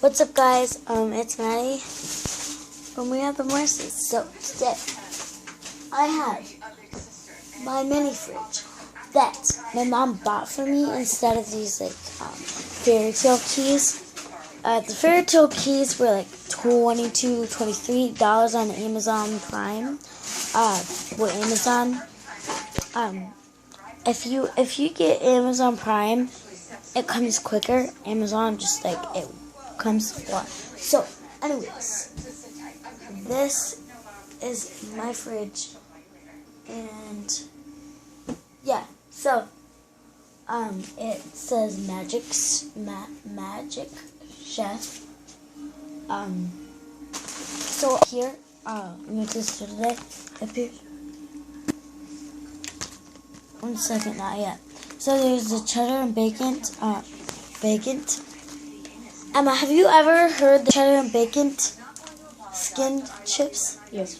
What's up, guys? It's Miny from We Have the Mercies. So today I have my mini fridge that my mom bought for me instead of these fairy tale keys. The fairy tale keys were like $22, $23 on Amazon Prime. With Amazon. If you get Amazon Prime, it comes quicker. Amazon just it comes a lot. So, anyways, this is my fridge, and yeah. So, it says Magic Chef. So here, let me just do today. Up here. 1 second, not yet. So there's the cheddar and bacon. Emma, have you ever heard the cheddar and bacon skinned chips? Yes.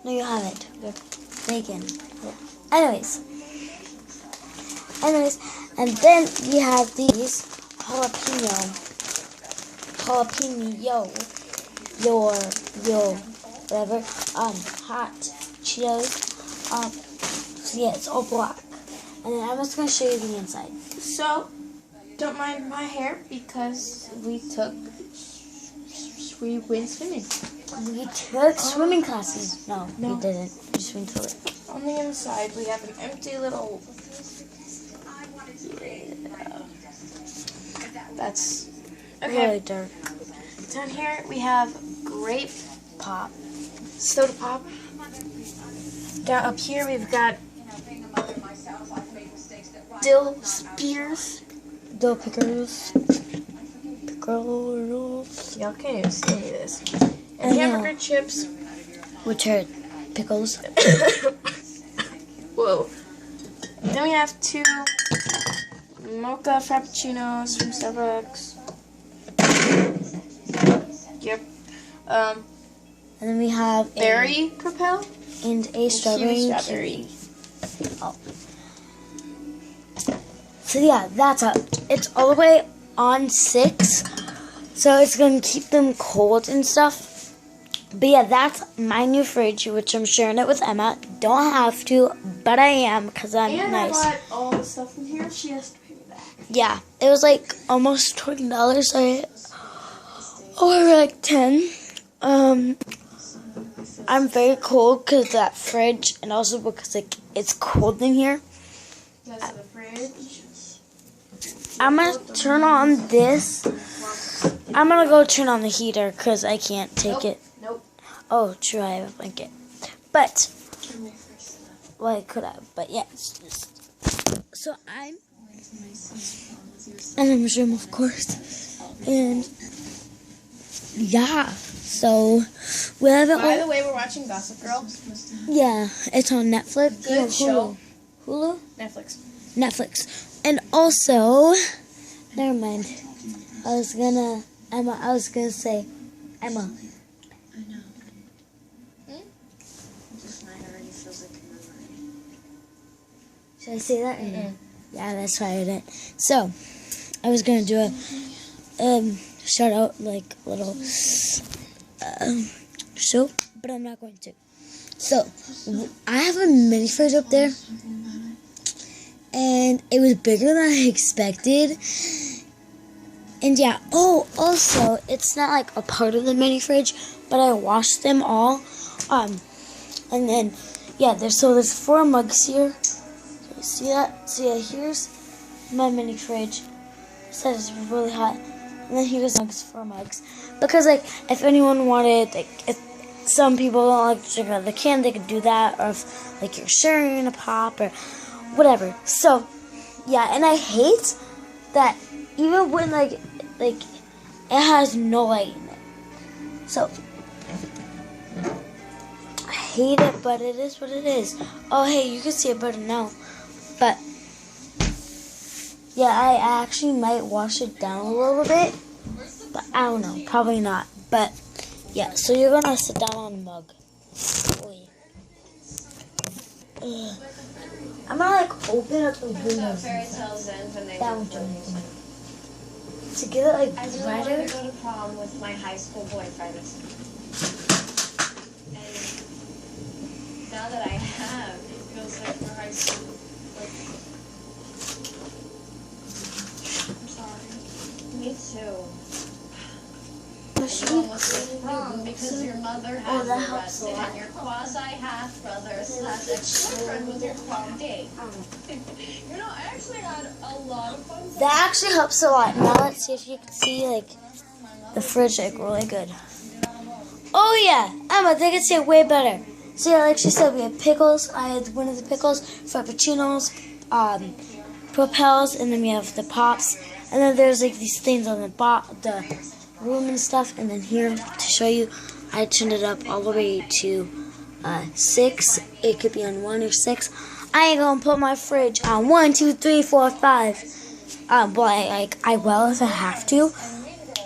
No, you haven't. Yeah. Bacon. Yeah. Anyways, and then we have these jalapeno, whatever, hot Cheetos. So yeah, it's all black. And then I'm just going to show you the inside. So, don't mind my hair because we went swimming. We took swimming classes. No, we didn't. We just went to the lake. On the inside, we have an empty little... That's... Okay. Really dark. Down here, we have grape pop, soda pop. Down up here, we've got dill spears. Dill pickles. Y'all can't even see any of this. And hamburger chips. Which are pickles. Whoa. Then we have 2 mocha frappuccinos from Starbucks. Yep. And then we have berry propel and a strawberry. Oh. So yeah, that's up. It's all the way on 6, so it's gonna keep them cold and stuff. But yeah, that's my new fridge, which I'm sharing it with Emma. Don't have to, but I am because I'm nice. And I bought all the stuff in here. She has to pay me back. Yeah, it was like almost $20. Or like 10. I'm very cold because of that fridge, and also because it's cold in here. That's the fridge. I'm gonna turn on this. I'm gonna go turn on the heater because I can't take it. Nope. Oh, true, I have a blanket. But, well, I could have, but yeah. So I'm in the room, of course. And, yeah. So, we have it. By the way, we're watching Gossip Girl. Yeah, it's on Netflix. Good show. Hulu? Netflix. And also, never mind. I was gonna say, Emma. I know. Just my head already feels like a memory. Should I say that? Or no? Yeah, that's why I didn't. So, I was gonna do a shout out, like little show, but I'm not going to. So, I have a mini fridge up there, and it was bigger than I expected. And yeah, oh, also, it's not like a part of the mini fridge, but I washed them all. And then, yeah, there's 4 mugs here. See that? So yeah, here's my mini fridge. It says it's really hot. And then here's 4 mugs. Because, if anyone wanted, if some people don't like to drink out of the can, they could do that. Or if, you're sharing a pop or whatever. So, yeah, and I hate that even when, it has no light in it. So, I hate it, but it is what it is. Oh, hey, you can see it better now. But, yeah, I actually might wash it down a little bit. But I don't know, probably not. But, yeah, so you're going to sit down on the mug. I'm going to, open up the windows. That won't do anything. to get it like I really brighter. wanted to go to prom with my high school boyfriend. And now that I have, it feels like we're high school. Like, I'm sorry. Me too. Because your mother has that helps a arrested lot. and your quasi-half-brother slash ex-boyfriend was your prom date. You know, I actually had a lot of fun. That actually helps a lot. Now let's see if you can see like the fridge like really good. Oh yeah, Emma, they can see it way better. So yeah, like she said, we had pickles. I had one of the pickles, frappuccinos, propels, and then we have the pops. And then there's like these things on the room and stuff. And then here to show you, I turned it up all the way to 6. It could be on 1 or 6. I ain't gonna put my fridge on 1, 2, 3, 4, 5. But I will if I have to.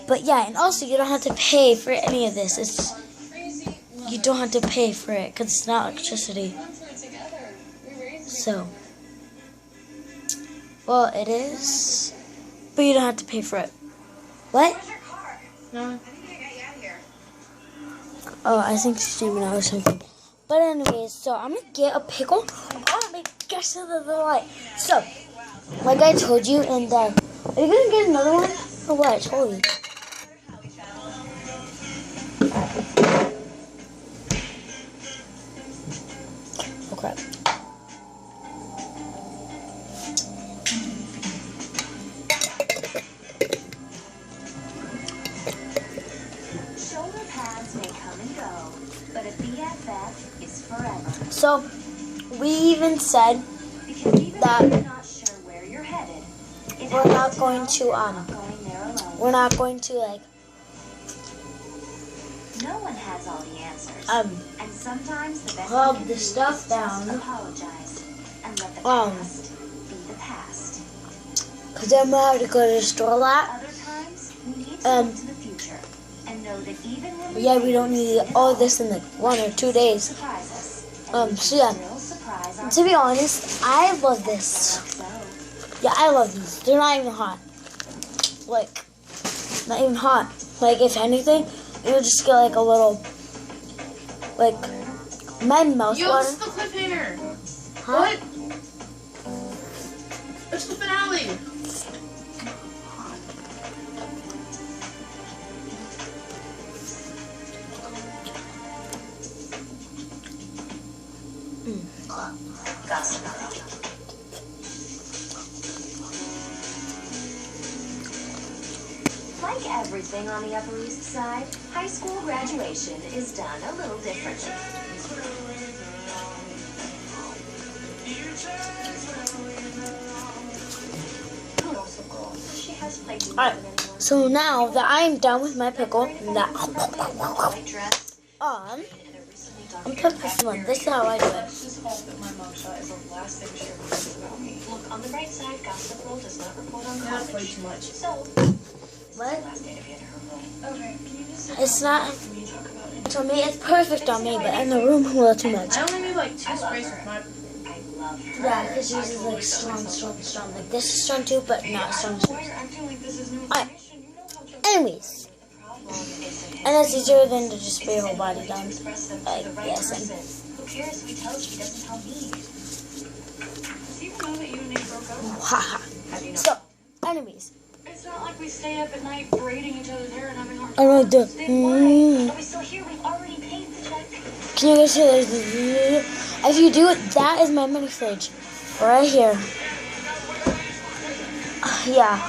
But yeah, and also you don't have to pay for any of this. You don't have to pay for it because it's not electricity. So, well, it is, but you don't have to pay for it. What? No. Oh, I think she's streaming out or something. But anyways, so I'm gonna get a pickle. Oh my gosh, the light. So, like I told you, and are you gonna get another one or what? I told you. Oh crap. Shoulder pads may come and go, but a BFF is forever. So, we even said Because even that if you're not sure where you're headed, it we're helps not to going know to you're not going there alone. we're not going to like No one has all the answers. and sometimes the best hub thing to the do stuff is down. just apologize and let the Um, past be the past. Because I'm gonna have to go to the store a lot. Other times, we need to look to the future and know that even when But yeah, we don't need all this in like 1 or 2 days. surprise us, and we So yeah, still surprise to be honest, I love this. ourselves. Yeah, I love these. They're not even hot. Like, not even hot. Like, if anything, you'll just get like a little, like, my mouth Yo, water. this is the cliffhanger. Huh? What? It's the finale. Like everything on the Upper East Side, high school graduation is done a little differently. She has played more Alright, than anyone. so now that I'm done with my pickle, that White dress on, and a recently I'm dark putting this one. This is how I do it. Let's just hope that my mugshot is the last thing she ever thinks about me. Look, on the right side, Gossip Girl does not report on That's way college. too much. So, What? last day to be in her room. Okay, can you just It's not, let me talk about it? for me, it's perfect on me, but in the room, a little too much. I only need like 2 sprays with my. I love her. Yeah, this is like strong. Like this is strong too, but not strong. Why you're acting like this is new Alright. information? You know how to Anyways, The problem isn't and it's easier than to just spray your whole body to down. express them to Like, the right yes, and person. Who cares if he tells you he doesn't tell me? Does he even know that you and Nate broke up? haha. How do you know? So, anyways, It's not like we stay up at night braiding each other's hair and having hard I like the. Then why? Are we still here? We've already paid the check. Can you guys hear this? If you do it, that is my mini fridge, right here. Yeah.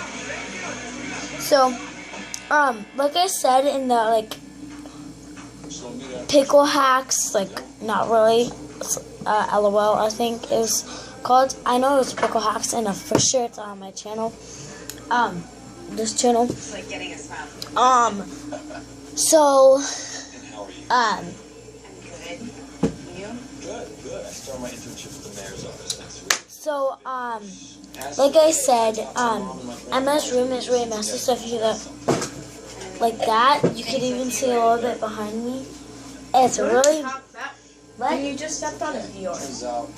So, like I said in the like pickle hacks, like not really, LOL, I think it was called. I know it was pickle hacks, and for sure it's on my channel. This channel. It's like getting a smile. So, I'm good. You? Good. I start my internship at the mayor's office next week. so, like I said, Emma's room is really messy, so if you go like that, you can even see a little bit behind me. It's really, what? You just stepped on it. Turns out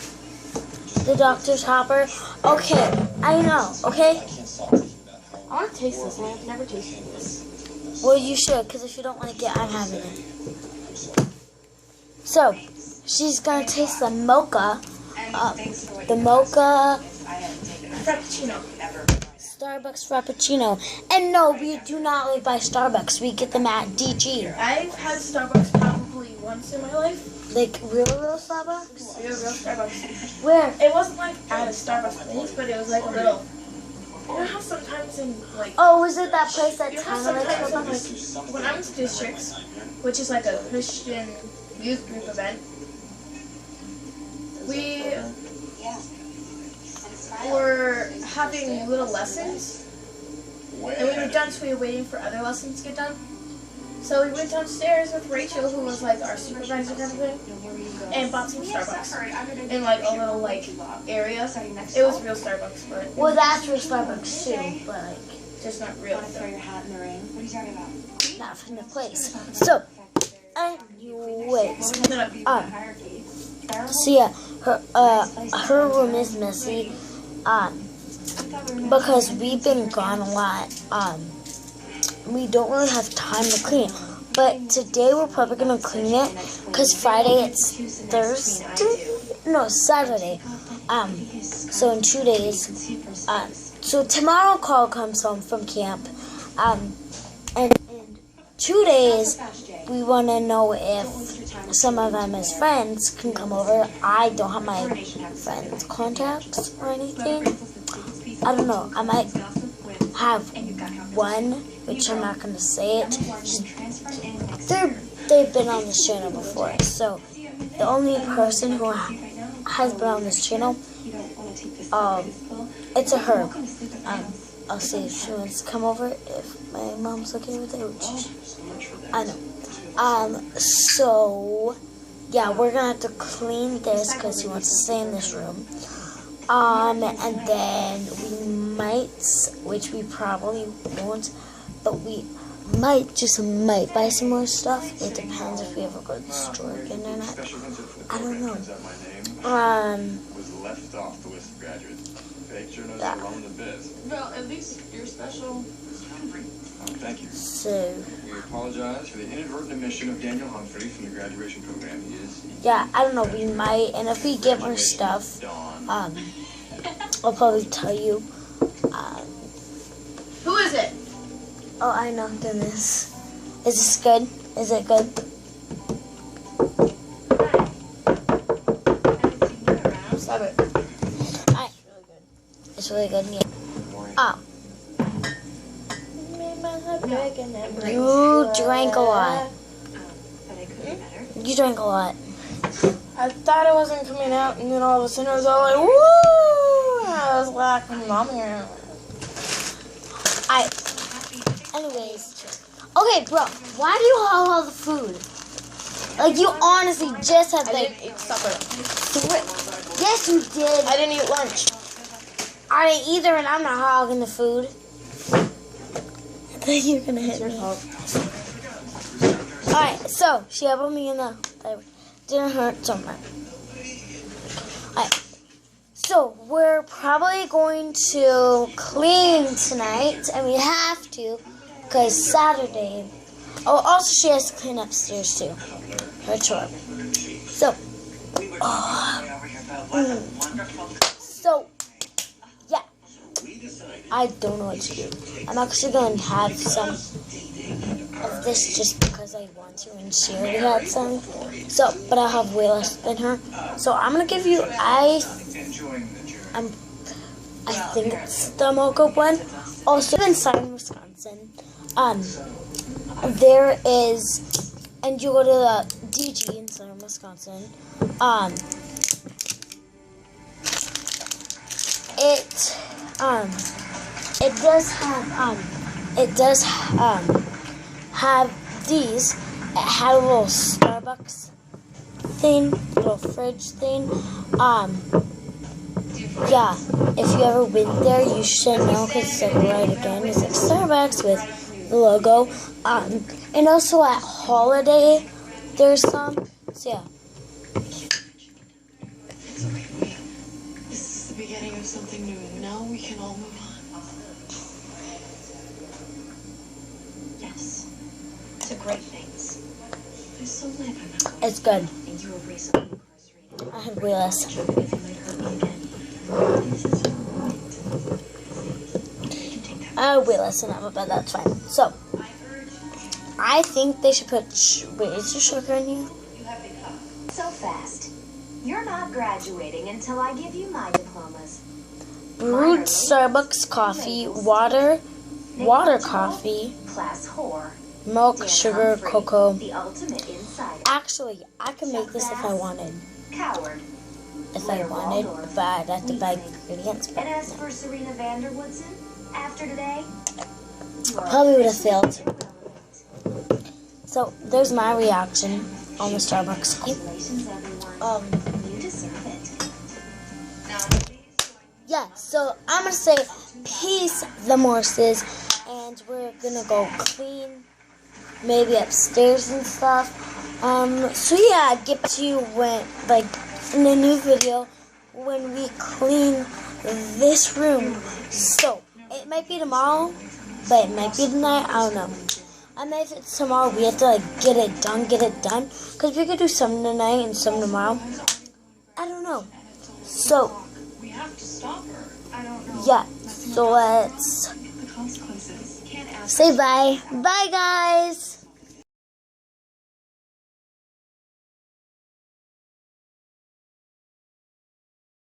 The doctor's hopper. Okay, I know, okay? I can't stop thinking about how I want to taste this, and I've never tasted this. Well, you should, because if you don't like it, I'm having it. So, she's going to taste the mocha. The mocha Frappuccino. Starbucks Frappuccino. And no, we do not live by Starbucks. We get them at DG. I've had Starbucks probably once in my life. Like real Starbucks? Real Starbucks. Where? It wasn't like at a Starbucks place, but it was like a little. You know how sometimes in like. Oh, was it that place that You know how kind of like sometimes Starbucks? in, like, when I went to Districts, which is like a Christian youth group event, we were having little lessons, and we were done, so we were waiting for other lessons to get done. So we went downstairs with Rachel, who was like our supervisor kind of thing, and bought some Starbucks in like a little like area. It was real Starbucks, but Well, that's real Starbucks too, but like just not real. Throw your hat in the ring. What are you talking about? not from the place. So, anyways, so yeah, her room is messy, because we've been gone a lot. We don't really have time to clean it. But today we're probably gonna clean it, cause Friday it's Saturday. So in 2 days. So tomorrow Carl comes home from camp. And in 2 days we wanna know if some of them as friends can come over. I don't have my friends' contacts or anything. I don't know. I might have one, which I'm not going to say it. They've been on this channel before, so the only person who has been on this channel, it's a her. I'll see if she wants to come over, if my mom's okay with it, which I know. So yeah, we're gonna have to clean this because he wants to stay in this room. And then we might, which we probably won't, but we might buy some more stuff. It depends if we have a good store again or not. I don't know. Was left off the list of graduates. Fake sure knows Yeah. you're on the biz. Well, at least you're special. Thank you. So We apologize for the inadvertent omission of Daniel Humphrey from the graduation program. He is yeah, I don't know. We might, and if we get more stuff, Dawn. I'll probably tell you. Who is it? Oh, I know this. Is this good? Is it good? Stop it. It's really good. Yeah. You drank a lot. You drank a lot. I thought it wasn't coming out, and then all of a sudden it was all like, woo! I was like, Mom here. Anyways. Okay, bro. Why do you haul all the food? Like, you honestly just had I like didn't eat supper. 3. Yes, you did. I didn't eat lunch. I didn't either, and I'm not hogging the food. I thought you were gonna hit me. Alright, so she elbowed me in the didn't hurt so much. Alright. So we're probably going to clean tonight, and we have to, because Saturday. Oh, also she has to clean upstairs too. Her chore. So So yeah. I don't know what to do. I'm actually going to have some of this just because I want to, and she already had some. So, but I have way less than her. So I'm gonna give you. I think it's the mocha one. Also in Southern Wisconsin, there is, and you go to the DG in Southern Wisconsin. It does have these. It had a little Starbucks thing, little fridge thing. Yeah, if you ever went there, you should know because it's like right again. It's like Starbucks with the logo. And also at Holiday, there's some. So yeah. This is the beginning of something new, and now we can all move on. to great things. I'm so glad I'm not going. It's good. And you were recently incarcerated. I had way less. Because it might hurt me again. This is your point. You can take that. I had way less than that, but that's fine. So, I think they should put, wait, is there sugar in here? So fast. You're not graduating until I give you my diplomas. Brewed Starbucks coffee, water coffee, Class whore. milk, Dan sugar, Humphrey, cocoa. The ultimate insider. Actually, I could make this if I wanted. Coward. If I wanted, but I'd have to buy ingredients. But And as no. for Serena Vanderwoodson, after today, you are Probably would have failed. irrelevant. So, there's my reaction on the Starbucks coffee. Congratulations, everyone. You deserve it. Yeah, so I'm gonna say peace, the Morses, and we're gonna go clean, maybe upstairs and stuff. So yeah, I'll get to you when, like, in a new video when we clean this room. So it might be tomorrow, but it might be tonight. I don't know. I mean, if it's tomorrow, we have to like get it done, because we could do some tonight and some tomorrow. I don't know. So. We have to stop her. I don't know. Yeah, so let's The consequences. Can't ask. say bye. Bye, guys.